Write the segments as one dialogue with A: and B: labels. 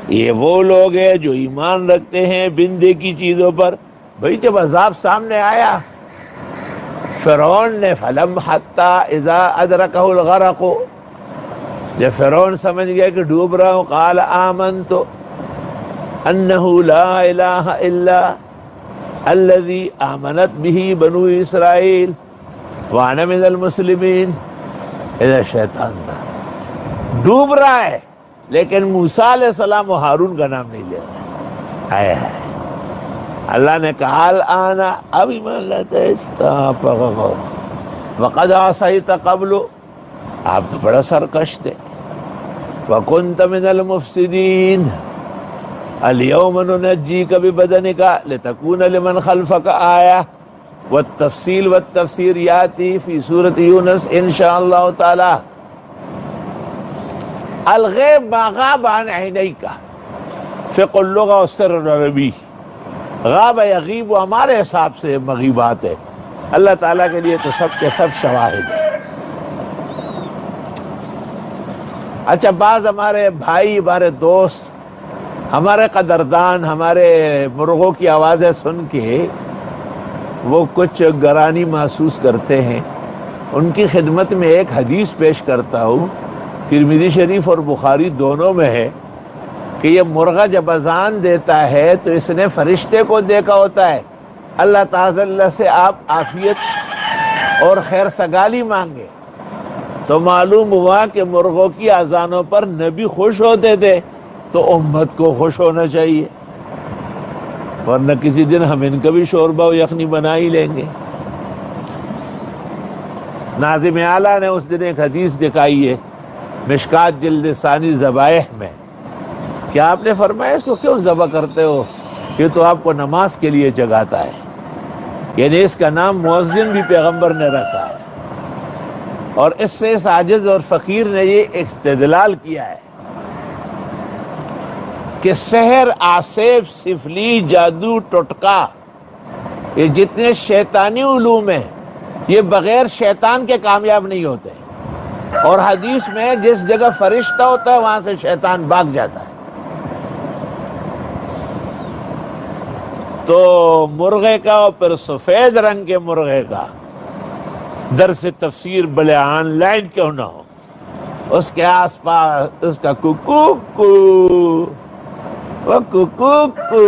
A: یہ وہ لوگ ہیں جو ایمان رکھتے ہیں بن دیکھی چیزوں پر. بھئی جب عذاب سامنے آیا فرعون نے فلم حتی اذا ادرکہ الغرق، جب فرعون سمجھ گیا کہ ڈوب رہا ہوں، قال آمنت انہ لا الہ الا الذی آمنت به بنو اسرائیل وانا من المسلمین. ادھر شیطان تھا، ڈوب رہا ہے لیکن موسیٰ علیہ السلام و ہارون کا نام نہیں لے رہا ہے. اللہ نے کہا الآن، اب ایمان لاتا ہے، وقد عصیت قبل، آپ تو بڑا سرکش تھے، وکنت من المفسدین، اليوم ننجیک ببدنک لتکون لمن خلفک آیہ. والتفصیل والتفسیر یاتی فی سورۃ یونس انشاءاللہ تعالی. الغیب ما غاب عن عینیک، فقہ اللغہ والسر العربی. غاب یغیب ہمارے حساب سے مغیبات ہے، اللہ تعالیٰ کے لیے تو سب کے سب شواہد ہیں. اچھا، بعض ہمارے بھائی، ہمارے دوست، ہمارے قدردان ہمارے مرغوں کی آوازیں سن کے وہ کچھ گرانی محسوس کرتے ہیں. ان کی خدمت میں ایک حدیث پیش کرتا ہوں، ترمذی شریف اور بخاری دونوں میں ہے کہ یہ مرغہ جب اذان دیتا ہے تو اس نے فرشتے کو دیکھا ہوتا ہے. اللہ تعالی سے آپ عافیت اور خیر سگالی مانگے تو معلوم ہوا کہ مرغوں کی اذانوں پر نبی خوش ہوتے تھے، تو امت کو خوش ہونا چاہیے، ورنہ کسی دن ہم ان کا بھی شوربہ و یخنی بنا ہی لیں گے. ناظم اعلیٰ نے اس دن ایک حدیث دکھائی ہے مشکات جلد ثانی ذبائح میں، کہ آپ نے فرمایا اس کو کیوں ذبح کرتے ہو؟ یہ تو آپ کو نماز کے لیے جگاتا ہے. یعنی اس کا نام مؤذن بھی پیغمبر نے رکھا ہے. اور اس سے اس عاجز اور فقیر نے یہ استدلال کیا ہے کہ سحر، آسیب، سفلی، جادو، ٹوٹکا، یہ جتنے شیطانی علوم ہیں یہ بغیر شیطان کے کامیاب نہیں ہوتے. اور حدیث میں جس جگہ فرشتہ ہوتا ہے وہاں سے شیطان بھاگ جاتا ہے. تو مرغے کا اور پھر سفید رنگ کے مرغے کا درس تفسیر بلے آن لائن کیوں نہ ہو، اس کے آس پاس اس کا کوکوکو، وہ کوکوکو.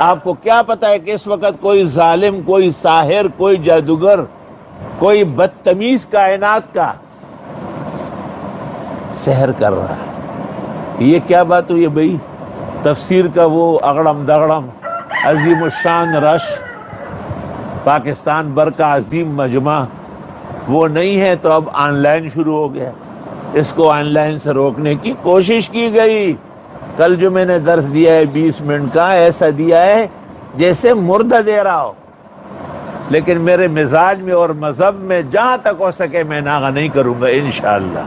A: آپ کو کیا پتا ہے کہ اس وقت کوئی ظالم، کوئی ساحر، کوئی جادوگر، کوئی بدتمیز کائنات کا سحر کر رہا ہے. یہ کیا بات ہوئی ہے بھائی؟ تفسیر کا وہ اغڑم دغڑم عظیم الشان رش پاکستان بھر کا عظیم مجمع وہ نہیں ہے، تو اب آن لائن شروع ہو گیا. اس کو آن لائن سے روکنے کی کوشش کی گئی. کل جو میں نے درس دیا ہے 20 منٹ کا، ایسا دیا ہے جیسے مردہ دے رہا ہو، لیکن میرے مزاج میں اور مذہب میں جہاں تک ہو سکے میں ناغہ نہیں کروں گا انشاءاللہ.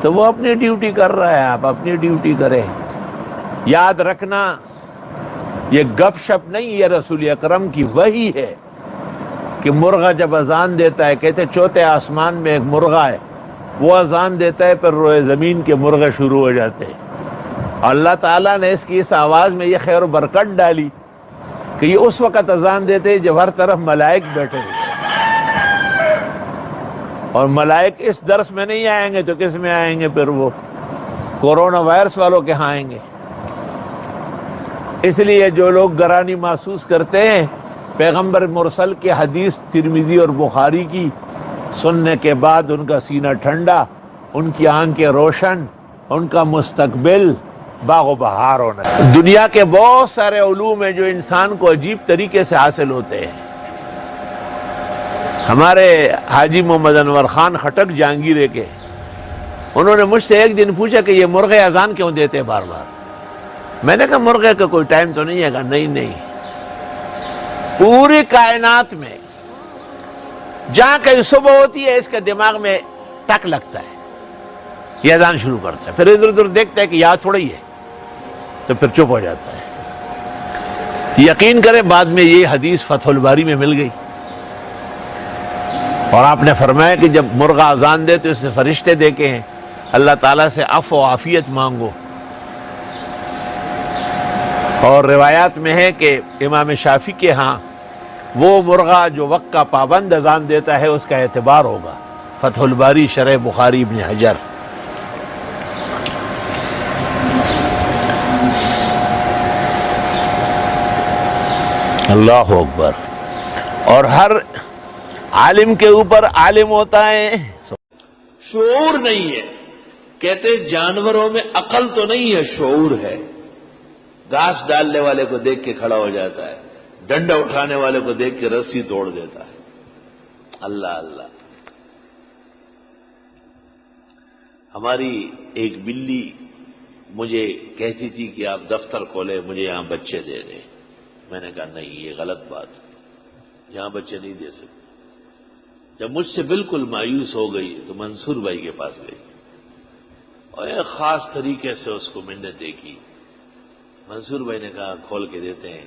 A: تو وہ اپنی ڈیوٹی کر رہا ہے، آپ اپنی ڈیوٹی کریں. یاد رکھنا یہ گپ شپ نہیں، یہ رسول اکرم کی وحی ہے کہ مرغہ جب اذان دیتا ہے، کہتے چوتھے آسمان میں ایک مرغہ ہے، وہ اذان دیتا ہے، پھر روئے زمین کے مرغے شروع ہو جاتے ہیں. اللہ تعالیٰ نے اس کی اس آواز میں یہ خیر و برکت ڈالی کہ یہ اس وقت اذان دیتے جب ہر طرف ملائک بیٹھے ہوئے، اور ملائک اس درس میں نہیں آئیں گے تو کس میں آئیں گے؟ پھر وہ کورونا وائرس والوں کے ہاں آئیں گے. اس لیے جو لوگ گرانی محسوس کرتے ہیں پیغمبر مرسل کے حدیث ترمذی اور بخاری کی سننے کے بعد ان کا سینہ ٹھنڈا، ان کی آنکھیں روشن، ان کا مستقبل باغ و بہار ہونا ہے. دنیا کے بہت سارے علوم ہیں جو انسان کو عجیب طریقے سے حاصل ہوتے ہیں. ہمارے حاجی محمد انور خان خٹک جہانگیرے کے، انہوں نے مجھ سے ایک دن پوچھا کہ یہ مرغے اذان کیوں دیتے ہیں بار بار؟ میں نے کہا مرغے کا کوئی ٹائم تو نہیں ہے. کہا نہیں، پوری کائنات میں جہاں کہیں صبح ہوتی ہے اس کے دماغ میں ٹک لگتا ہے، یہ اذان شروع کرتا ہے، پھر ادھر ادھر دیکھتا ہے کہ یاد تھوڑا ہی ہے، تو پھر چپ ہو جاتا ہے. یقین کریں بعد میں یہ حدیث فتح الباری میں مل گئی. اور آپ نے فرمایا کہ جب مرغا اذان دے تو اس سے فرشتے دیکھے ہیں، اللہ تعالیٰ سے عفو و عافیت مانگو۔ اور روایات میں ہے کہ امام شافعی کے ہاں وہ مرغا جو وقت کا پابند اذان دیتا ہے اس کا اعتبار ہوگا۔ فتح الباری شرح بخاری ابن حجر۔ اللہ اکبر۔ اور ہر عالم کے اوپر عالم ہوتا ہے،
B: شعور نہیں ہے۔ کہتے جانوروں میں عقل تو نہیں ہے، شعور ہے۔ گھاس ڈالنے والے کو دیکھ کے کھڑا ہو جاتا ہے، ڈنڈا اٹھانے والے کو دیکھ کے رسی توڑ دیتا ہے۔ اللہ اللہ۔ ہماری ایک بلی مجھے کہتی تھی کہ آپ دفتر کھولے، مجھے یہاں بچے دے دیں۔ میں نے کہا نہیں، یہ غلط بات ہے، یہاں بچے نہیں دے سکتے۔ جب مجھ سے بالکل مایوس ہو گئی تو منصور بھائی کے پاس گئی اور ایک خاص طریقے سے اس کو منتیں کی۔ منصور بھائی نے کہا کھول کے دیتے ہیں،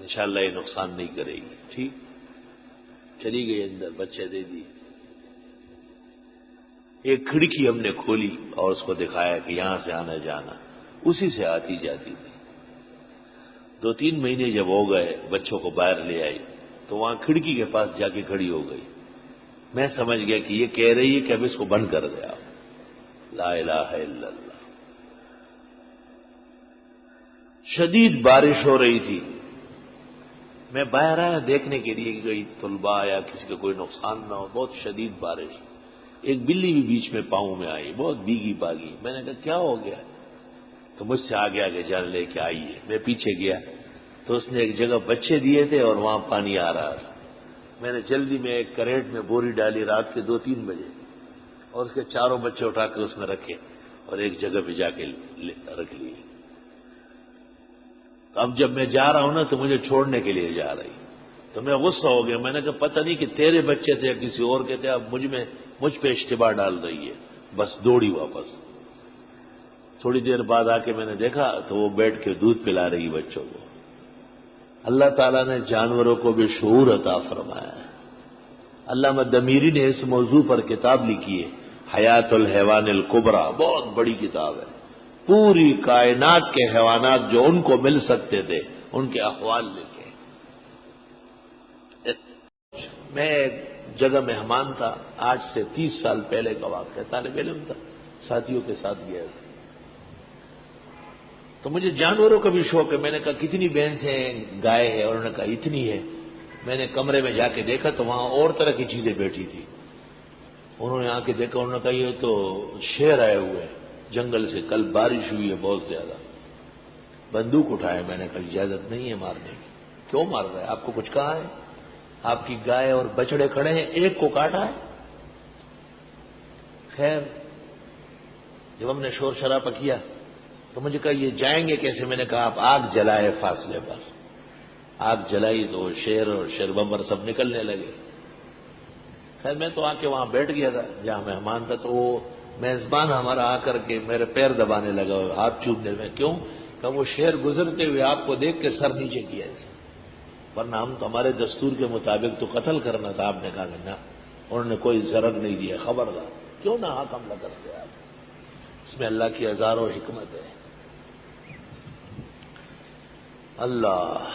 B: انشاءاللہ یہ نقصان نہیں کرے گی۔ ٹھیک، چلی گئی اندر، بچے دے دی۔ ایک کھڑکی ہم نے کھولی اور اس کو دکھایا کہ یہاں سے آنا جانا، اسی سے آتی جاتی تھی۔ 2-3 مہینے جب ہو گئے، بچوں کو باہر لے آئی تو وہاں کھڑکی کے پاس جا کے کھڑی ہو گئی۔ میں سمجھ گیا کہ یہ کہہ رہی ہے کہ اب اس کو بند کر دے آپ۔ لا الہ الا اللہ۔ شدید بارش ہو رہی تھی، میں باہر آیا دیکھنے کے لیے کہ کوئی طلباء یا کسی کا کوئی نقصان نہ ہو۔ بہت شدید بارش، ایک بلی بھی بیچ میں پاؤں میں آئی، بہت بھیگی باگی۔ میں نے کہا کیا ہو گیا؟ تو مجھ سے آگے آگے جان لے کے آئیے۔ میں پیچھے گیا تو اس نے ایک جگہ بچے دیے تھے اور وہاں پانی آ رہا تھا۔ میں نے جلدی میں ایک کریٹ میں بوری ڈالی رات کے 2-3 بجے اور اس کے 4 بچے اٹھا کے اس میں رکھے اور ایک جگہ پہ جا کے رکھ لیے۔ اب جب میں جا رہا ہوں نا تو مجھے چھوڑنے کے لیے جا رہی، تو میں غصہ ہو گیا۔ میں نے کہا پتہ نہیں کہ تیرے بچے تھے یا کسی اور کے تھے، اب مجھ پہ اشتباہ ڈال رہی ہے۔ بس دوڑی واپس۔ تھوڑی دیر بعد آ کے میں نے دیکھا تو وہ بیٹھ کے دودھ پلا رہی بچوں کو۔ اللہ تعالیٰ نے جانوروں کو بھی شعور عطا فرمایا ہے۔ علامہ دمیری نے اس موضوع پر کتاب لکھی ہے، حیات الحیوان الکبریٰ، بہت بڑی کتاب ہے۔ پوری کائنات کے حیوانات جو ان کو مل سکتے تھے ان کے احوال لکھے۔ میں ایک جگہ مہمان تھا، آج سے 30 سال پہلے کا واقعہ، طالب علم تھا، ساتھیوں کے ساتھ گیا تھا۔ تو مجھے جانوروں کا بھی شوق ہے۔ میں نے کہا کتنی بھینس ہے، گائے ہے؟ اور انہوں نے کہا اتنی ہے۔ میں نے کمرے میں جا کے دیکھا تو وہاں اور طرح کی چیزیں بیٹھی تھی۔ انہوں نے آ کے دیکھا، انہوں نے کہا یہ تو شیر آئے ہوئے ہیں جنگل سے، کل بارش ہوئی ہے بہت زیادہ۔ بندوق اٹھائے، میں نے کہا اجازت نہیں ہے مارنے کی۔ کیوں مار رہا ہے؟ آپ کو کچھ کہا ہے؟ آپ کی گائے اور بچڑے کھڑے ہیں، ایک کو کاٹا ہے؟ خیر، جب ہم نے شور شرابہ کیا تو مجھے کہا یہ جائیں گے کیسے؟ میں نے کہا آپ آگ جلائے فاصلے پر۔ آگ جلائی تو شیر اور شیر بمر سب نکلنے لگے۔ خیر میں تو آ کے وہاں بیٹھ گیا تھا جہاں مہمان تھا، تو وہ میزبان ہمارا آ کر کے میرے پیر دبانے لگا، ہاتھ چومنے میں۔ کیوں؟ کہ وہ شیر گزرتے ہوئے آپ کو دیکھ کے سر نیچے کیا ایسے، ورنہ ہم تو ہمارے دستور کے مطابق تو قتل کرنا تھا۔ آپ نے کہا کہ نہ، انہوں نے کوئی ضرر نہیں دیا۔ خبردار، کیوں نہ حق حملہ کرتے آپ؟ اس میں اللہ کی ہزاروں حکمت ہے۔ اللہ